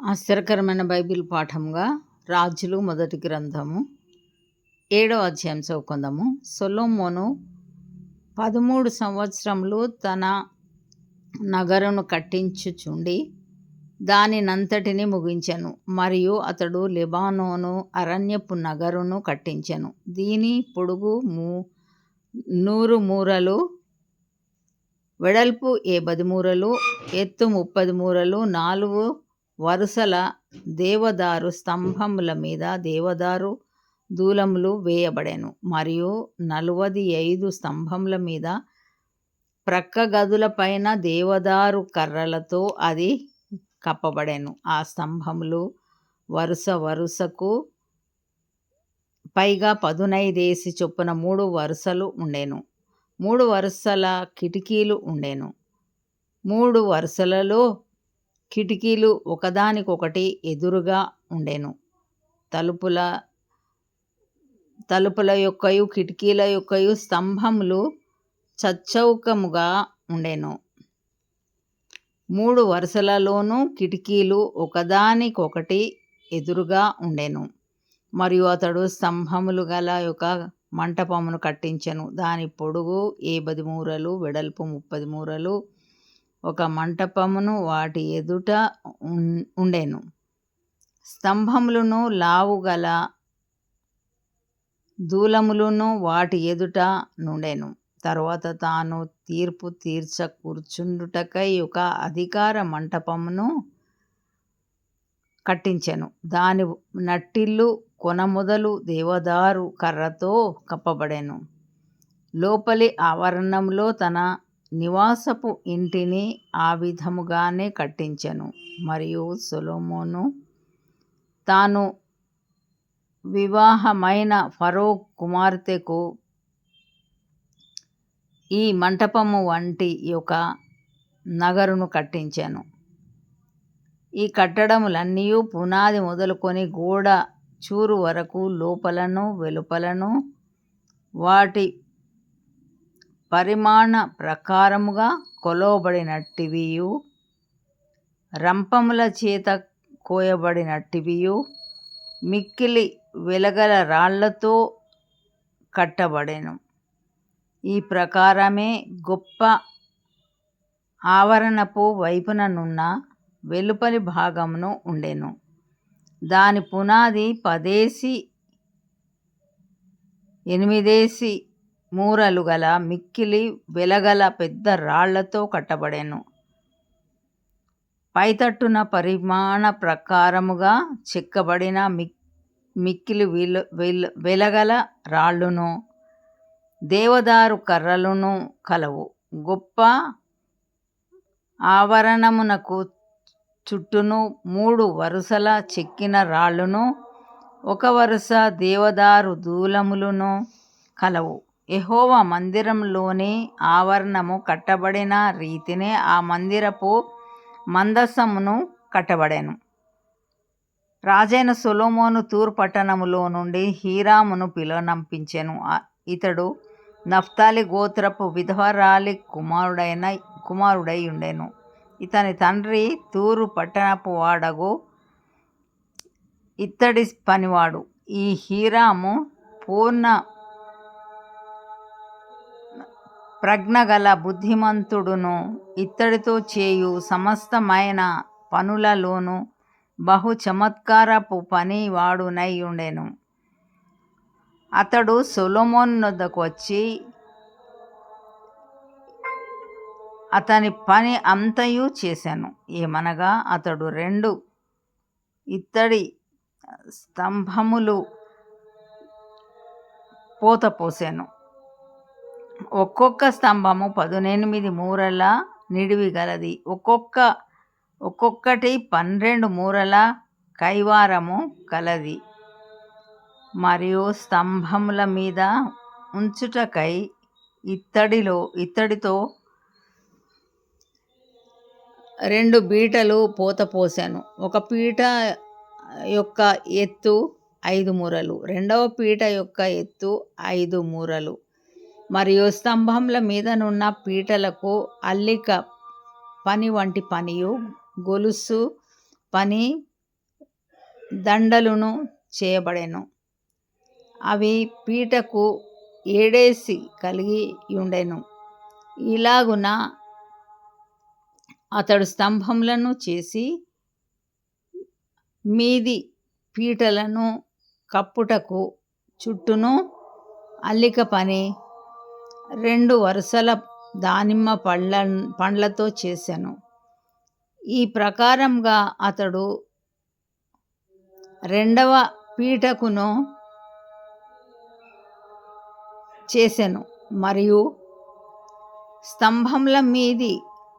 ఆశ్చర్యకరమైన బైబిల్ పాఠంగా రాజులు మొదటి గ్రంథము 7వ అధ్యాయం చదువుకుందాము. సొలొమోను 13 సంవత్సరములు తన నగరును కట్టించుచుండి దానినంతటిని ముగించెను. మరియు అతడు లెబానోను అరణ్యపు నగరును కట్టించెను. దీని పొడుగు 100 మూరలు, వెడల్పు 70 మూరలు, ఎత్తు 30 మూరలు. 4 వరుసల దేవదారు స్తంభముల మీద దేవదారు దూలములు వేయబడెను. మరియు 45 స్తంభముల మీద ప్రక్క గదుల పైన దేవదారు కర్రలతో అది కప్పబడెను. ఆ స్తంభములు వరుస వరుసకు పైగా 15 చొప్పున 3 వరుసలు ఉండెను. 3 వరుసల కిటికీలు ఉండెను. 3 వరుసలలో కిటికీలు ఒకదానికొకటి ఎదురుగా ఉండెను. తలుపుల యొక్కయు కిటికీల యొక్కయు స్తంభములు చచ్చౌకముగా ఉండెను. 3 వరుసలలోనూ కిటికీలు ఒకదానికొకటి ఎదురుగా ఉండెను. మరియు అతడు స్తంభములు గల యొక్క మంటపమును కట్టించెను. దాని పొడుగు 70 మూరలు, వెడల్పు 30 మూరలు. ఒక మంటపమును వాటి ఎదుట ఉండెను. స్తంభములను లావుగల దూలములను వాటి ఎదుట నుండెను. తరువాత తాను తీర్పు తీర్చ కూర్చుండుటకై ఒక అధికార మంటపమును కట్టించెను. దాని నట్టిల్లు కొన మొదలు దేవదారు కర్రతో కప్పబడెను. లోపలి ఆవరణంలో తన నివాసపు ఇంటిని ఆ విధముగానే కట్టించెను. మరియు సొలొమోను తాను వివాహమైన ఫరో కుమార్తెకు ఈ మంటపము వంటి యొక్క నగరును కట్టించెను. ఈ కట్టడములన్నీ పునాది మొదలుకొని గోడ చూరు వరకు లోపలను వెలుపలను వాటి పరిమాణ ప్రకారముగా కొలవబడినట్టివియు, రంపముల చేత కోయబడినట్టివియు, మిక్కిలి వెలగల రాళ్లతో కట్టబడెను. ఈ ప్రకారమే గొప్ప ఆవరణపు వైపుననున్న వెలుపలి భాగమును ఉండెను. దాని పునాది 8 మూరలు గల మిక్కిలి వెలగల పెద్ద రాళ్లతో కట్టబడెను. పైతట్టున పరిమాణ ప్రకారముగా చెక్కబడిన మిక్కిలి వెలగల రాళ్ళును దేవదారు కర్రలును కలవు. గొప్ప ఆవరణమునకు చుట్టూను 3 వరుసల చెక్కిన రాళ్ళును 1 వరుస దేవదారు దూలములను కలవు. యెహోవా మందిరంలోని ఆవరణము కట్టబడిన రీతినే ఆ మందిరపు మందసమును కట్టబడెను. రాజైన సొలొమోను తూరు పట్టణములో నుండి హీరామును పిలువనంపించెను. ఇతడు నఫ్తాలి గోత్రపు విధవరాలి కుమారుడై ఉండెను. ఇతని తండ్రి తూరు పట్టణపు వాడగు ఇత్తడి పనివాడు. ఈ హీరాము పూర్ణ ప్రజ్ఞగల బుద్ధిమంతుడును, ఇత్తడితో చేయు సమస్తమైన పనులలోనూ బహు చమత్కారపు పనివాడునై ఉండెను. అతడు సొలొమోను నొద్దకు వచ్చి అతని పని అంతయు చేసెను. ఏమనగా అతడు 2 ఇత్తడి స్తంభములు పోతపోసెను. ఒక్కొక్క స్తంభము 18 మూరల నిడివి గలది. ఒక్కొక్కటి 12 మూరల కైవారము కలది. మరియు స్తంభముల మీద ఉంచుటకై ఇత్తడితో 2 బీటలు పోతపోసెను. ఒక పీట యొక్క ఎత్తు 5 మూరలు, రెండవ పీట యొక్క ఎత్తు 5 మూరలు. మరియు స్తంభముల మీదనున్న పీటలకు అల్లిక పని వంటి పనియు, గొలుసు పని, దండలును చేయబడెను. అవి పీటకు ఏడేసి కలిగి ఉండెను. ఇలాగున అతడు స్తంభములను చేసి మీది పీటలను కప్పుటకు చుట్టూను అల్లిక పని 2 వరుసల దానిమ్మ పండ్లతో చేసెను. ఈ ప్రకారంగా అతడు రెండవ పీటకును చేసెను. మరియు స్తంభముల మీది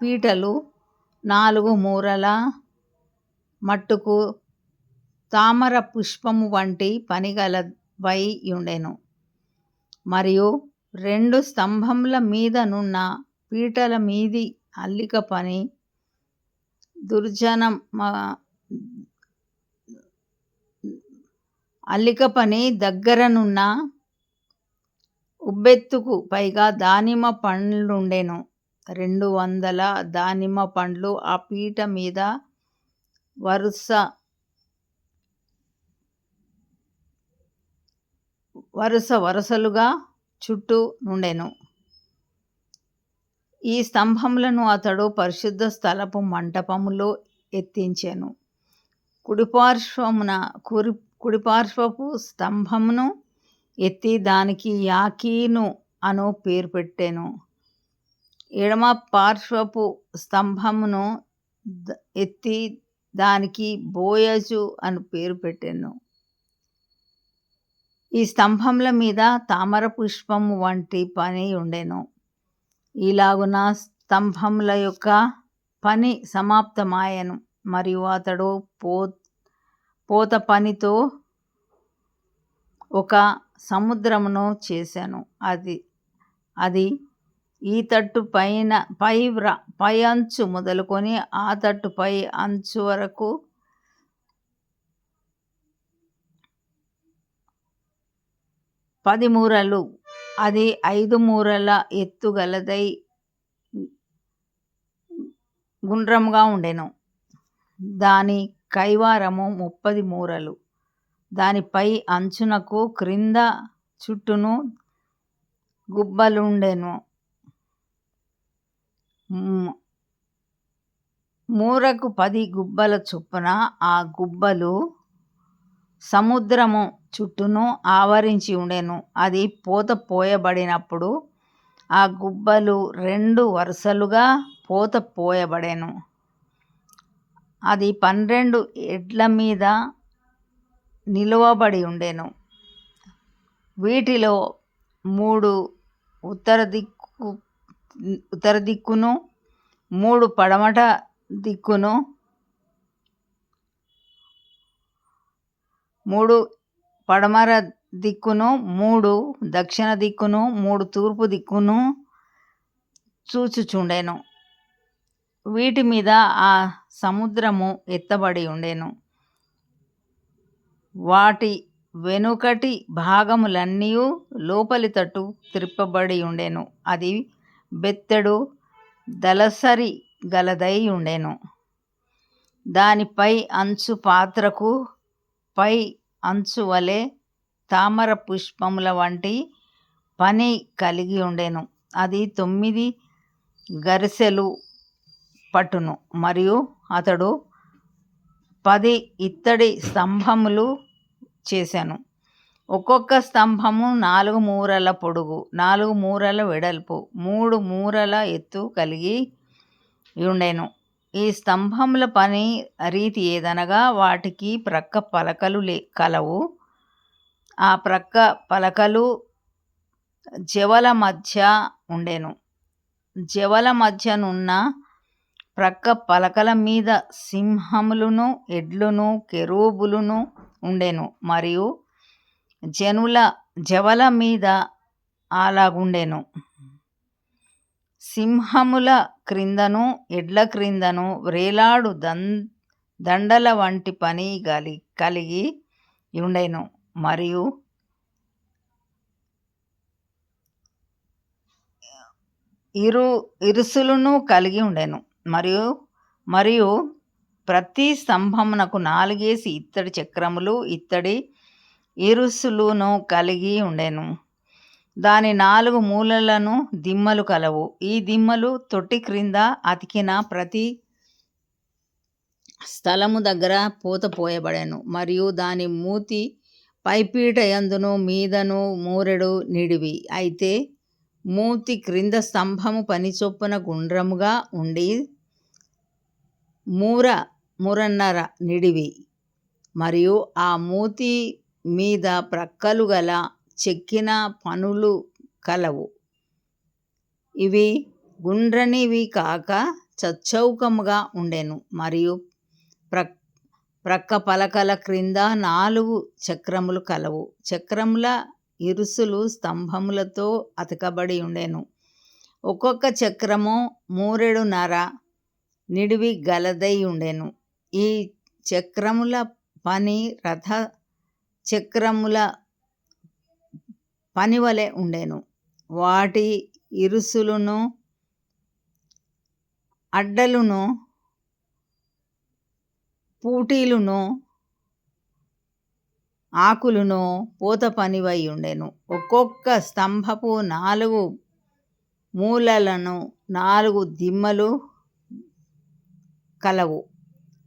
పీటలు 4 మూరల మట్టుకు తామర పుష్పము వంటి పనిగలవై ఉండెను. మరియు 2 స్తంభముల మీదనున్న పీటల మీది అల్లిక పని దగ్గరనున్న ఉబ్బెత్తుకు పైగా దానిమ్మ పండ్లుండెను. 200 దానిమ్మ పండ్లు ఆ పీట మీద వరుసలుగా చుట్టూ నుండెను. ఈ స్తంభములను అతడు పరిశుద్ధ స్థలపు మంటపములో ఎత్తించెను. కుడిపార్శ్వపు స్తంభమును ఎత్తి దానికి యాకీను అను పేరు పెట్టెను. ఎడమ పార్శ్వపు స్తంభమును ఎత్తి దానికి బోయజు అని పేరు పెట్టెను. ఈ స్తంభముల మీద తామర పుష్పము వంటి పని ఉండెను. ఇలాగున స్తంభముల యొక్క పని సమాప్తమాయెను. మరియు అతడు పోత పనితో ఒక సముద్రమును చేసెను. అది ఈ తట్టు పై అంచు మొదలుకొని ఆ తట్టు పై అంచు వరకు 10 మూరలు, అది 5 మూరల ఎత్తు గలదై గుండ్రముగా ఉండెను. దాని కైవారము 30 మూరలు. దాని పై అంచునకు క్రింద చుట్టూను గుబ్బలుండెను. మూరకు 10 గుబ్బల చొప్పున ఆ గుబ్బలు సముద్రము చుట్టూను ఆవరించి ఉండెను. అది పోత పోయబడినప్పుడు ఆ గుబ్బలు 2 వరుసలుగా పోత పోయబడెను. అది 12 ఎడ్ల మీద నిలువబడి ఉండెను. వీటిలో 3 ఉత్తర దిక్కును, 3 పడమట దిక్కును, 3 పడమర దిక్కును, 3 దక్షిణ దిక్కును, 3 తూర్పు దిక్కును చూచుచుండెను. వీటి మీద ఆ సముద్రము ఎత్తబడి ఉండెను. వాటి వెనుకటి భాగములన్నీయు లోపలి తట్టు త్రిప్పబడి ఉండెను. అది బెత్తెడు దళసరి గలదై ఉండెను. దాని పై అంచు పాత్రకు పై అంచు వలె తామర పుష్పముల వంటి పని కలిగి ఉండెను. అది 9 గరిసెలు పట్టును. మరియు అతడు 10 ఇత్తడి స్తంభములు చేసెను. ఒక్కొక్క స్తంభము 4 మూరల పొడుగు, 4 మూరల వెడల్పు, 3 మూరల ఎత్తు కలిగి ఉండెను. ఈ స్తంభముల పని రీతి ఏదనగా వాటికి ప్రక్క పలకలు కలవు. ఆ ప్రక్క పలకలు జవల మధ్య ఉండెను. జవల మధ్యనున్న ప్రక్క పలకల మీద సింహములును, ఎడ్లును, కెరూబులును ఉండెను. మరియు జవల మీద అలాగుండెను. సింహముల క్రిందను, ఎడ్ల క్రిందను వ్రేలాడు దండల వంటి పని కలిగి ఉండెను. మరియు ఇరుసులను కలిగి ఉండెను. మరియు ప్రతి స్తంభమునకు 4 ఇత్తడి చక్రములు ఇత్తడి ఇరుసులును కలిగి ఉండెను. దాని 4 మూలలను దిమ్మలు కలవు. ఈ దిమ్మలు తొట్టి క్రింద అతికిన ప్రతి స్థలము దగ్గర పూత పోయబడెను. మరియు దాని మూతి పైపీట యందును మీదను మూరెడు నిడివి. అయితే మూతి క్రింద స్తంభము పని చొప్పున గుండ్రముగా ఉండి మూరన్నర నిడివి. మరియు ఆ మూతి మీద ప్రక్కలు గల చెక్కిన పనులు కలవు. ఇవి గుండ్రనివి కాక చచ్చౌకముగా ఉండెను. మరియు ప్రక్క పలకల క్రింద 4 చక్రములు కలవు. చక్రముల ఇరుసులు స్తంభములతో అతకబడి ఉండెను. ఒక్కొక్క చక్రము మూరెడున్నర నిడివి గలదై ఉండెను. ఈ చక్రముల పని రథ చక్రముల పనివలె ఉండెను. వాటి ఇరుసులును అడ్డలును పూటీలును ఆకులును పూత పనివై ఉండెను. ఒక్కొక్క స్తంభపు 4 మూలలను 4 దిమ్మలు కలవు.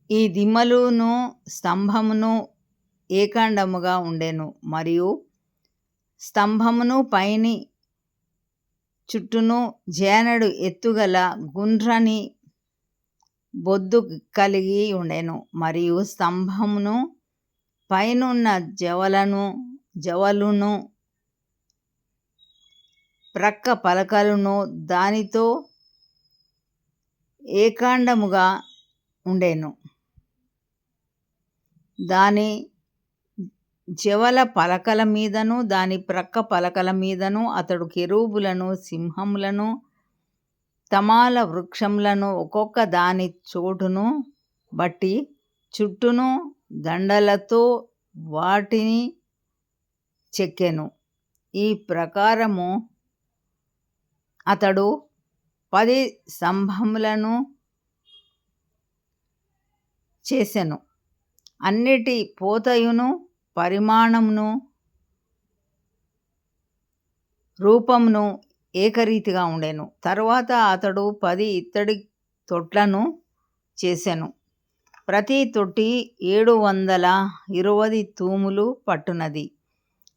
ఈ దిమ్మలును స్తంభమును ఏకాండముగా ఉండెను. మరియు స్తంభమును పైని చుట్టూను జానెడు ఎత్తుగల గుండ్రని బొద్దు కలిగి ఉండెను. మరియు స్తంభమును పైనున్న జవలును ప్రక్క పలకలను దానితో ఏకాండముగా ఉండెను. దాని జవల పలకల మీదను దాని ప్రక్క పలకల మీదను అతడు కెరూబులను సింహములను తమాల వృక్షములను ఒక్కొక్క దాని చోటును బట్టి చుట్టూను దండలతో వాటిని చెక్కెను. ఈ ప్రకారము అతడు 10 స్తంభములను చేసెను. అన్నిటి పోతయును పరిమాణమును రూపమును ఏకరీతిగా ఉండెను. తరువాత అతడు 10 ఇత్తడి తొట్లను చేసెను. ప్రతి తొట్టి 720 తూములు పట్టునది.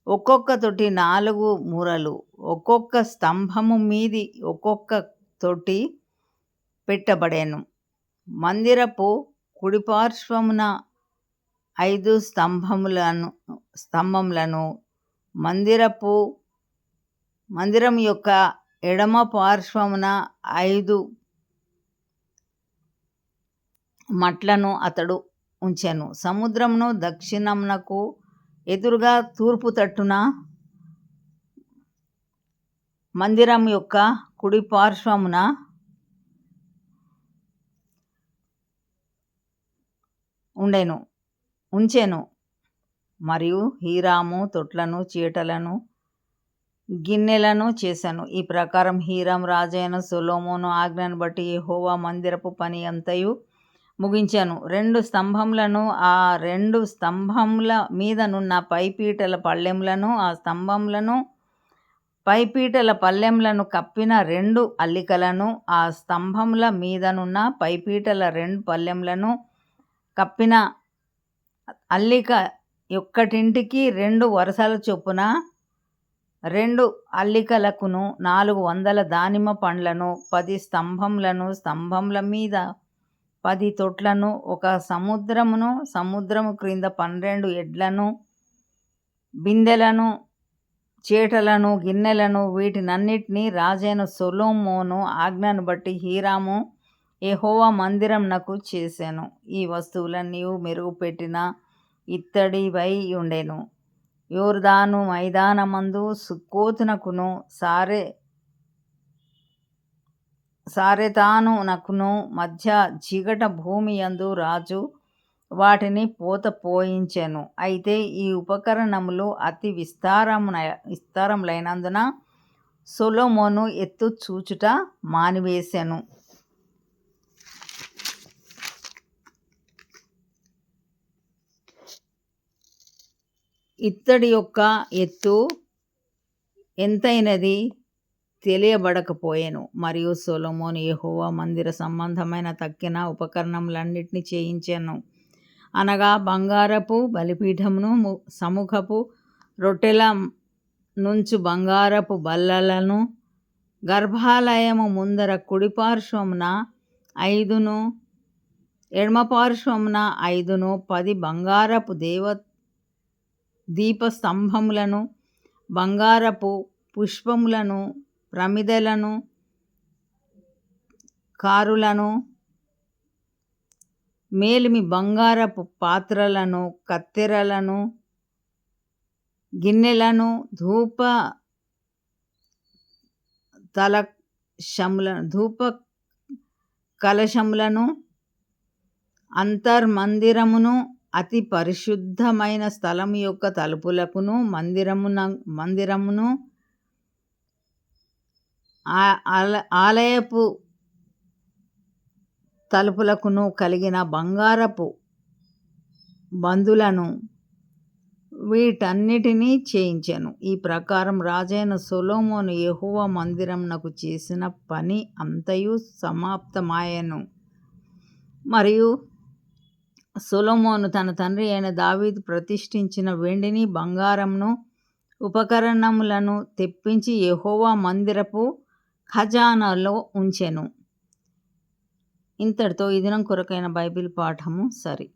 ఒక్కొక్క తొట్టి 4 మూరలు. ఒక్కొక్క స్తంభము మీది ఒక్కొక్క తొట్టి పెట్టబడెను. మందిరపు కుడిపార్శ్వమున 5 స్తంభములను మందిరం యొక్క ఎడమ పార్శ్వమున 5 మట్లను అతడు ఉంచెను. సముద్రమును దక్షిణమునకు ఎదురుగా తూర్పు తట్టున మందిరం యొక్క కుడి పార్శ్వమున ఉంచెను. మరియు హీరాము తొట్లను చీటలను గిన్నెలను చేసెను. ఈ ప్రకారం హీరాము రాజైన సొలొమోను ఆజ్ఞను బట్టి యెహోవా మందిరపు పని అంతయు ముగించెను. 2 స్తంభములను ఆ 2 స్తంభముల మీదనున్న పైపీటల పళ్ళెములను ఆ స్తంభములను పైపీటల పళ్ళెములను కప్పిన 2 అల్లికలను ఆ స్తంభముల మీదనున్న పైపీటల 2 పళ్ళెములను కప్పిన అల్లిక ఒక్కటింటికి 2 వరుసల చొప్పున 2 అల్లికలకును 400 దానిమ్మ పండ్లను 10 స్తంభములను స్తంభముల మీద 10 తొట్లను ఒక సముద్రము క్రింద 12 ఎడ్లను బిందెలను చేటలను గిన్నెలను వీటినన్నిటినీ రాజైన సొలొమోను ఆజ్ఞను బట్టి హీరాము యెహోవా మందిరమునకు చేసెను. ఈ వస్తువులన్నీ మెరుగుపెట్టిన ఇత్తడివై ఉండెను. యొర్దాను మైదానమందు సుక్కోతునకును సారెతానునకును మధ్య జిగట భూమి యందు రాజు వాటిని పోత పోయించెను. అయితే ఈ ఉపకరణములు అతి విస్తారములైనందున సొలొమోను ఎత్తు చూచుట మానివేసెను. ఇత్తడి యొక్క ఎత్తు ఎంతైనది తెలియబడకపోయెను. మరియు సొలొమోను యెహోవా మందిర సంబంధమైన తక్కిన ఉపకరణములన్నిటినీ చేయించెను. అనగా బంగారపు బలిపీఠమును, సముఖపు రొట్టెల నుంచు బంగారపు బల్లలను, గర్భాలయము ముందర కుడిపార్శ్వమున 5ను, ఎడమపార్శ్వమున 5ను, 10 బంగారపు దీపస్తంభములను, బంగారపు పుష్పములను, ప్రమిదలను, కారులను, మేలిమి బంగారపు పాత్రలను, కత్తెరలను, గిన్నెలను, ధూప కలశములను, అంతర్మందిరమును, అతి పరిశుద్ధమైన స్థలము యొక్క తలుపులకును, మందిరమును, ఆలయపు తలుపులకును కలిగిన బంగారపు బందులను వీటన్నిటినీ చేయించెను. ఈ ప్రకారం రాజైన సొలొమోను యెహోవా మందిరమునకు చేసిన పని అంతయు సమాప్తమాయెను. మరియు సొలొమోను తన తండ్రి అయిన దావీదు ప్రతిష్ఠించిన వెండిని, బంగారమును, ఉపకరణములను తెప్పించి యెహోవా మందిరపు ఖజానాలో ఉంచెను. ఇంతటితో ఈ దినం కొరకైన బైబిల్ పాఠము సరి.